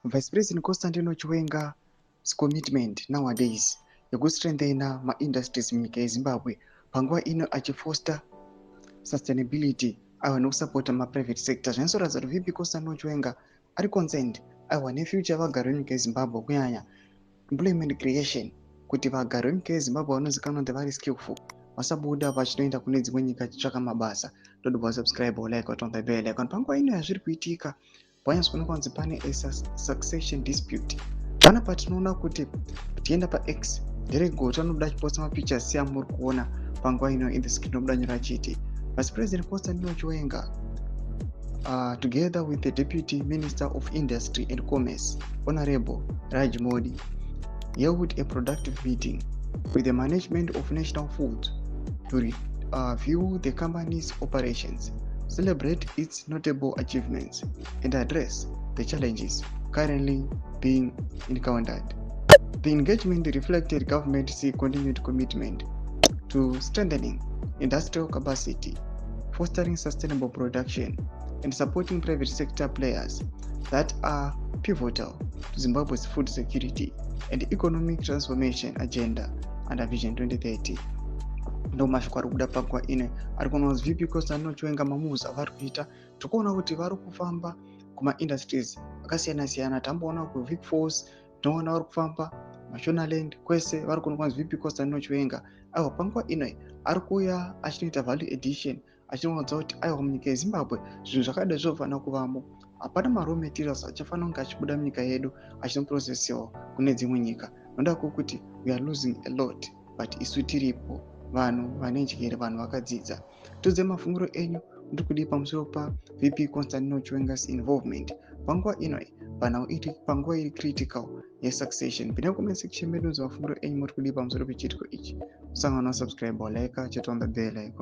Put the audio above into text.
Vice President Constantino Chiwenga's commitment nowadays yekustrengthena ma-industries munyika yeZimbabwe panguva ino achifoster sustainability aiwa nekusapota ma-private sector zvinoratidza kuti VP Constantino Chiwenga ari concerned aiwa nefuture vagari venyika yeZimbabwe kunyanya employment creation kuti vagari venyika yeZimbabwe vanozikanwa kuti vari skillful vasabuda vachinoenda kune dzimwe nyika chitsvaka mabasa. Dodobva subscribe like watonga bell icon. Panguva ino yazviri kuitika panyatsoonekwa kunzi pane succession dispute panapa tinoona kuti tienda paX nderegota anobuda chiposta mapictures seamuri kuona panguva ino in the screen obuda nyora chiti Vice President Constantino Chiwenga together with the Deputy Minister of Industry and Commerce Honorable Raj Modi held a productive meeting with the management of National Foods to review the company's operations, celebrate its notable achievements, and address the challenges currently being encountered. The engagement reflected government's continued commitment to strengthening industrial capacity, fostering sustainable production, and supporting private sector players that are pivotal to Zimbabwe's food security and economic transformation agenda under Vision 2030. ndo mashoko ari kuda panguva ine ari kuona kuti VP Constantino Chiwenga mamoves avari kuita tikuona kuti vari kufamba kuma-industries akasiyana siyana. Tamboona kuVic Falls, tinoona vari kufamba Mashonaland, kwese vari kuona kuti VP Constantino Chiwenga aiwa panguva ino ari kuuya achinoita value addition achinoudza kuti aiwa munyika yeZimbabwe zvinhu zvakada zvinofanira kuvamo. Hapana ma-raw materials achafanira kunge achibuda munyika yedu achinoprocessiwa kune dzimwe nyika. Noda kuti we are losing a lot but isu tiripo vanhu vane njere, vanhu vakadzidza. Tudze mafungiro enyu muri kudii pamusoro paVP Constantino Chiwenga's involvement panguva ino panguva iri critical yesuccession. Pinda comment section medu mafungiro enyu muri kudii pamusoro pechitiko ichi. Musangana subscribe like chatonga bell icon.